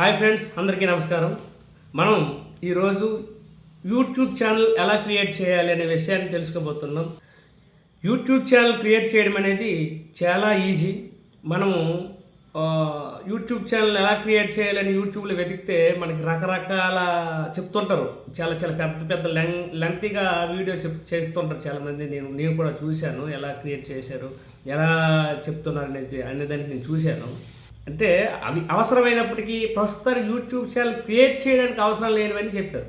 Hi friends, అందరికీ నమస్కారం. మనం ఈరోజు యూట్యూబ్ ఛానల్ ఎలా క్రియేట్ చేయాలి అనే విషయాన్ని తెలుసుకోబోతున్నాం. యూట్యూబ్ ఛానల్ క్రియేట్ చేయడం అనేది చాలా ఈజీ. మనము యూట్యూబ్ ఛానల్ ఎలా క్రియేట్ చేయాలని యూట్యూబ్లో వెతికితే మనకి రకరకాల చెప్తుంటారు. చాలా చాలా పెద్ద పెద్ద లెంతీగా వీడియోస్ చేస్తుంటారు చాలామంది. నేను కూడా చూశాను, ఎలా క్రియేట్ చేశారు, ఎలా చెప్తున్నారు అనేదానికి నేను చూశాను. అంటే అవి అవసరమైనప్పటికీ ప్రస్తుతానికి యూట్యూబ్ ఛానల్ క్రియేట్ చేయడానికి అవసరం లేనివని చెప్పారు.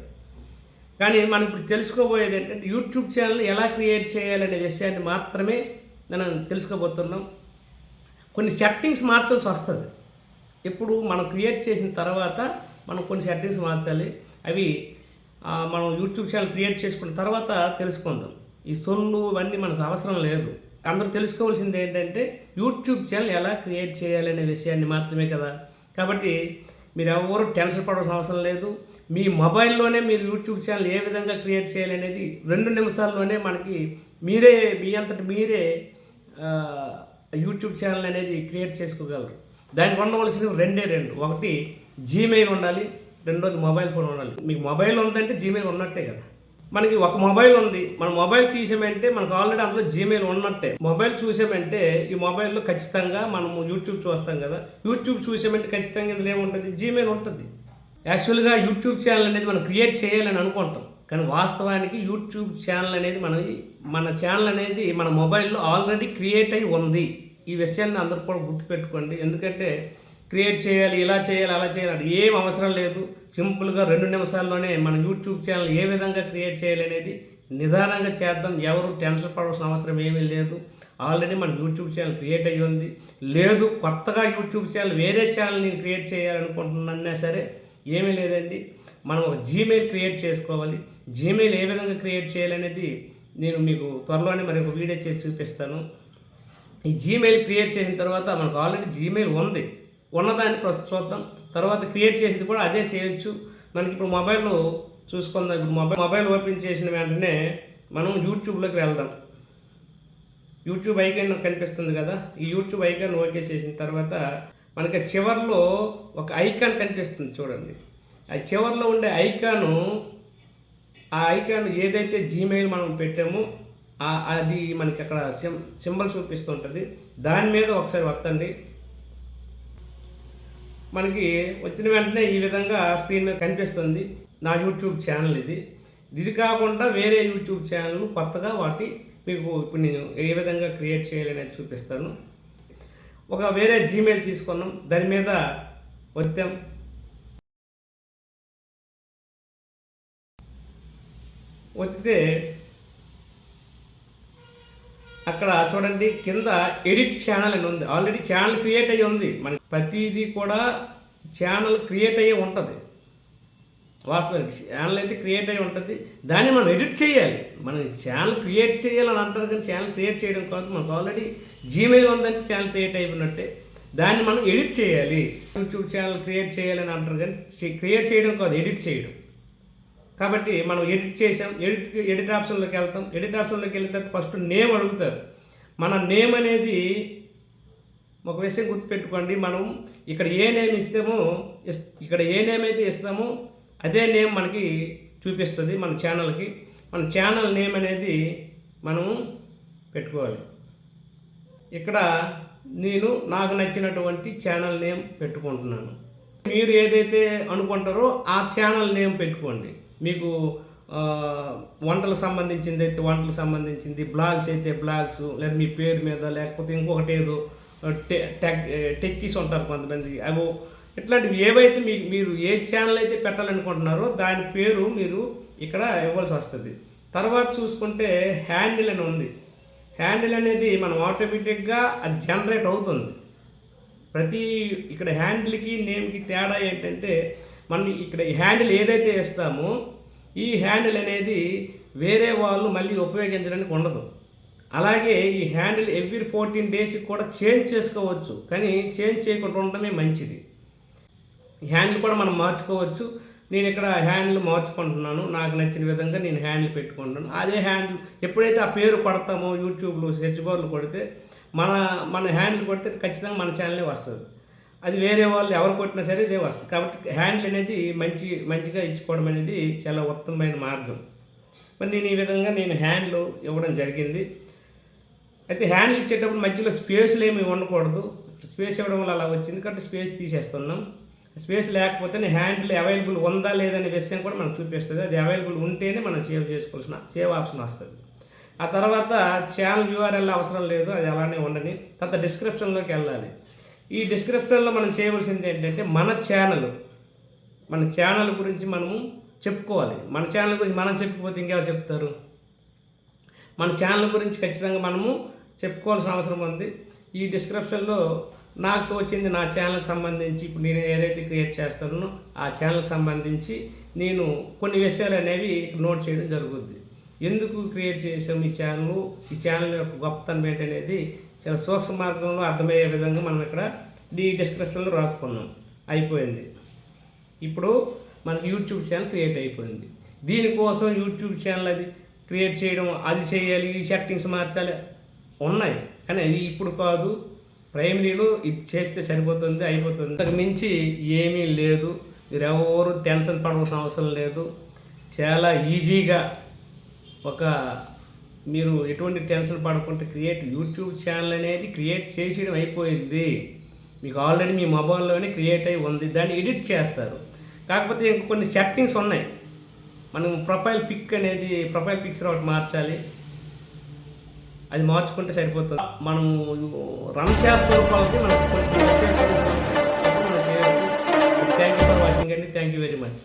కానీ మనం ఇప్పుడు తెలుసుకోబోయేది ఏంటంటే యూట్యూబ్ ఛానల్ ఎలా క్రియేట్ చేయాలనే విషయాన్ని మాత్రమే మనం తెలుసుకోబోతున్నాం. కొన్ని సెట్టింగ్స్ మార్చాల్సి వస్తుంది. ఇప్పుడు మనం క్రియేట్ చేసిన తర్వాత మనం కొన్ని సెట్టింగ్స్ మార్చాలి. అవి మనం యూట్యూబ్ ఛానల్ క్రియేట్ చేసుకున్న తర్వాత తెలుసుకుందాం. ఈ సొల్లు ఇవన్నీ మనకు అవసరం లేదు. అందరూ తెలుసుకోవాల్సింది ఏంటంటే యూట్యూబ్ ఛానల్ ఎలా క్రియేట్ చేయాలనే విషయాన్ని మాత్రమే కదా. కాబట్టి మీరు ఎవరు టెన్షన్ పడాల్సిన అవసరం లేదు. మీ మొబైల్లోనే మీరు యూట్యూబ్ ఛానల్ ఏ విధంగా క్రియేట్ చేయాలనేది 2 నిమిషాల్లోనే మనకి మీ అంతటి మీరే యూట్యూబ్ ఛానల్ అనేది క్రియేట్ చేసుకోగలరు. దానికి ఉండవలసినవి రెండు. ఒకటి జీమెయిల్ ఉండాలి, రెండోది మొబైల్ ఫోన్ ఉండాలి. మీకు మొబైల్ ఉందంటే జీమెయిల్ ఉన్నట్టే కదా. మనకి ఒక మొబైల్ ఉంది, మన మొబైల్ తీసామంటే మనకు ఆల్రెడీ అందులో జీమెయిల్ ఉన్నట్టే. మొబైల్ చూసామంటే ఈ మొబైల్లో ఖచ్చితంగా మనము యూట్యూబ్ చూస్తాం కదా. యూట్యూబ్ చూసామంటే ఖచ్చితంగా ఇందులో ఏముంటుంది, జీమెయిల్ ఉంటుంది. యాక్చువల్గా యూట్యూబ్ ఛానల్ అనేది మనం క్రియేట్ చేయాలని అనుకుంటాం, కానీ వాస్తవానికి యూట్యూబ్ ఛానల్ అనేది మన ఛానల్ అనేది మన మొబైల్లో ఆల్రెడీ క్రియేట్ అయి ఉంది. ఈ విషయాన్ని అందరూ కూడా గుర్తుపెట్టుకోండి. ఎందుకంటే క్రియేట్ చేయాలి, ఇలా చేయాలి, అలా చేయాలి అది ఏం అవసరం లేదు. సింపుల్గా 2 నిమిషాల్లోనే మన యూట్యూబ్ ఛానల్ ఏ విధంగా క్రియేట్ చేయాలి అనేది నిదానంగా చేద్దాం. ఎవరు టెన్షన్ పడాల్సిన అవసరం ఏమీ లేదు. ఆల్రెడీ మన యూట్యూబ్ ఛానల్ క్రియేట్ అయ్యి ఉంది. లేదు కొత్తగా యూట్యూబ్ ఛానల్ వేరే ఛానల్ నేను క్రియేట్ చేయాలనుకుంటున్నా సరే ఏమీ లేదండి. మనం ఒక జీమెయిల్ క్రియేట్ చేసుకోవాలి. జీమెయిల్ ఏ విధంగా క్రియేట్ చేయాలనేది నేను మీకు త్వరలోనే మరి ఒక వీడియో చేసి చూపిస్తాను. ఈ జీమెయిల్ క్రియేట్ చేసిన తర్వాత మనకు ఆల్రెడీ జీమెయిల్ ఉంది, ఉన్నదాన్ని చూద్దాం. తర్వాత క్రియేట్ చేసేది కూడా అదే చేయొచ్చు. మనకి ఇప్పుడు మొబైల్లో చూసుకుందాం. ఇప్పుడు మొబైల్ ఓపెన్ చేసిన వెంటనే మనం యూట్యూబ్లోకి వెళ్దాం. యూట్యూబ్ ఐకాన్ కనిపిస్తుంది కదా. ఈ యూట్యూబ్ ఐకాన్ ఓకే చేసిన తర్వాత మనకి చివర్లో ఒక ఐకాన్ కనిపిస్తుంది చూడండి. ఆ చివర్లో ఉండే ఆ ఐకాన్ ఏదైతే జీమెయిల్ మనం పెట్టామో అది మనకి అక్కడ సింబల్ చూపిస్తుంటుంది. దాని మీద ఒకసారి వత్తండి. మనకి వచ్చిన వెంటనే ఈ విధంగా స్క్రీన్ మీద కనిపిస్తుంది నా యూట్యూబ్ ఛానల్. ఇది కాకుండా వేరే యూట్యూబ్ ఛానల్ కొత్తగా మీకు ఇప్పుడు నేను ఏ విధంగా క్రియేట్ చేయాలనేది చూపిస్తాను. ఒక వేరే జీమెయిల్ తీసుకున్నాం, దాని మీద వచ్చాం. వచ్చితే అక్కడ చూడండి కింద ఎడిట్ ఛానల్ అని ఉంది. ఆల్రెడీ ఛానల్ క్రియేట్ అయ్యి ఉంది. మనకి ప్రతిదీ కూడా ఛానల్ క్రియేట్ అయ్యి ఉంటుంది. వాస్తవానికి ఛానల్ అయితే క్రియేట్ అయ్యి ఉంటుంది. దాన్ని మనం ఎడిట్ చేయాలి. మనం ఛానల్ క్రియేట్ చేయాలని అంటారు, కానీ ఛానల్ క్రియేట్ చేయడం కాదు. మనకు ఆల్రెడీ జీమెయిల్ ఉందంటే ఛానల్ క్రియేట్ అయిపోయినట్టే. దాన్ని మనం ఎడిట్ చేయాలి. యూట్యూబ్ ఛానల్ క్రియేట్ చేయాలని అంటారు, కానీ క్రియేట్ చేయడం కాదు, ఎడిట్ చేయడం. కాబట్టి మనం ఎడిట్ చేసాం. ఎడిట్ ఆప్షన్లోకి వెళ్తాం. ఎడిట్ ఆప్షన్లోకి వెళ్ళిన తర్వాత ఫస్ట్ నేమ్ అడుగుతారు. మన నేమ్ అనేది ఒక విషయం గుర్తుపెట్టుకోండి. మనం ఇక్కడ ఏ నేమ్ ఇక్కడ ఏ నేమ్ అయితే ఇస్తామో అదే నేమ్ మనకి చూపిస్తుంది మన ఛానల్కి. మన ఛానల్ నేమ్ అనేది మనము పెట్టుకోవాలి. ఇక్కడ నేను నాకు నచ్చినటువంటి ఛానల్ నేమ్ పెట్టుకుంటున్నాను. మీరు ఏదైతే అనుకుంటారో ఆ ఛానల్ నేమ్ పెట్టుకోండి. మీకు వంటలకు సంబంధించింది అయితే వంటలకు సంబంధించింది, బ్లాగ్స్ అయితే బ్లాగ్స్, లేదా మీ పేరు మీద, లేకపోతే ఇంకొకటి ఏదో టెక్కీస్ ఉంటారు కొంతమంది, అవో ఇట్లాంటివి ఏవైతే మీరు ఏ ఛానల్ అయితే పెట్టాలనుకుంటున్నారో దాని పేరు మీరు ఇక్కడ ఇవ్వాల్సి వస్తుంది. తర్వాత చూసుకుంటే హ్యాండిల్ అని ఉంది. హ్యాండిల్ అనేది మనం ఆటోమేటిక్గా అది జనరేట్ అవుతుంది. ఇక్కడ హ్యాండిల్కి నేమ్కి తేడా ఏంటంటే మనం ఇక్కడ ఈ హ్యాండిల్ ఏదైతే ఇస్తామో ఈ హ్యాండిల్ అనేది వేరే వాళ్ళు మళ్ళీ ఉపయోగించడానికి ఉండదు. అలాగే ఈ హ్యాండిల్ ఎవ్రీ 14 డేస్కి కూడా చేంజ్ చేసుకోవచ్చు, కానీ చేంజ్ చేయకుండా ఉండడమే మంచిది. ఈ హ్యాండిల్ కూడా మనం మార్చుకోవచ్చు. నేను ఇక్కడ హ్యాండిల్ మార్చుకుంటున్నాను. నాకు నచ్చిన విధంగా నేను హ్యాండిల్ పెట్టుకుంటాను. అదే హ్యాండిల్ ఎప్పుడైతే ఆ పేరు కొడతామో యూట్యూబ్లో సెర్చ్ బార్లు కొడితే మన హ్యాండిల్ కొడితే ఖచ్చితంగా మన ఛానలే వస్తుంది. అది వేరే వాళ్ళు ఎవరు కొట్టినా సరే ఇదే వస్తుంది. కాబట్టి హ్యాండిల్ అనేది మంచిగా ఇచ్చుకోవడం అనేది చాలా ఉత్తమమైన మార్గం. మరి నేను ఈ విధంగా హ్యాండిల్ ఇవ్వడం జరిగింది. అయితే హ్యాండిల్ ఇచ్చేటప్పుడు మధ్యలో స్పేస్లు ఏమి ఉండకూడదు. స్పేస్ ఇవ్వడం వల్ల అలా వచ్చింది కాబట్టి స్పేస్ తీసేస్తున్నాం. స్పేస్ లేకపోతే హ్యాండిల్ అవైలబుల్ ఉందా లేదనే విషయం కూడా మనకు చూపిస్తుంది. అది అవైలబుల్ ఉంటేనే మనం సేవ్ ఆప్షన్ వస్తుంది. ఆ తర్వాత ఛానల్ యూఆర్ఎల్ అవసరం లేదు, అది అలానే ఉండని. తర్వాత డిస్క్రిప్షన్లోకి వెళ్ళాలి. ఈ డిస్క్రిప్షన్లో మనం చేయవలసింది ఏంటంటే మన ఛానల్ గురించి మనము చెప్పుకోవాలి. మన ఛానల్ గురించి మనం చెప్పకపోతే ఇంకెవరు చెప్తారు? మన ఛానల్ గురించి ఖచ్చితంగా మనము చెప్పుకోవాల్సిన అవసరం ఉంది. ఈ డిస్క్రిప్షన్లో నాకు వచ్చింది నా ఛానల్కి సంబంధించి ఇప్పుడు నేను ఏదైతే క్రియేట్ చేస్తానో ఆ ఛానల్కి సంబంధించి నేను కొన్ని విషయాలు అనేవి నోట్ చేయడం జరుగుద్ది. ఎందుకు క్రియేట్ చేసాం ఈ ఛానల్ యొక్క గొప్పతనం ఏంటనేది చాలా సూక్ష్మ మార్గంలో అర్థమయ్యే విధంగా మనం ఇక్కడ ఈ డిస్క్రిప్షన్లో రాసుకున్నాం. అయిపోయింది. ఇప్పుడు మనకి యూట్యూబ్ ఛానల్ క్రియేట్ అయిపోయింది. దీనికోసం యూట్యూబ్ ఛానల్ అది క్రియేట్ చేయడం, అది చేయాలి, ఈ సెట్టింగ్స్ మార్చాలి ఉన్నాయి. కానీ అది ఇప్పుడు కాదు, ప్రైమరీలో ఇది చేస్తే సరిపోతుంది, అయిపోతుంది. అంతకు మించి ఏమీ లేదు. మీరు ఎవరు టెన్షన్ పడవలసిన అవసరం లేదు. చాలా ఈజీగా మీరు ఎటువంటి టెన్షన్ పడకుండా యూట్యూబ్ ఛానల్ అనేది క్రియేట్ చేసేయడం అయిపోయింది. మీకు ఆల్రెడీ మీ మొబైల్లోనే క్రియేట్ అయి ఉంది. దాన్ని ఎడిట్ చేస్తారు. కాకపోతే ఇంక కొన్ని సెట్టింగ్స్ ఉన్నాయి. మనం ప్రొఫైల్ పిక్చర్ ఒకటి మార్చాలి. అది మార్చుకుంటే సరిపోతుంది. మనము రన్ చేస్తున్న వాళ్ళకి మనకు కొన్ని థ్యాంక్ యూ ఫర్ వాచింగ్ అండి. Thank you very much.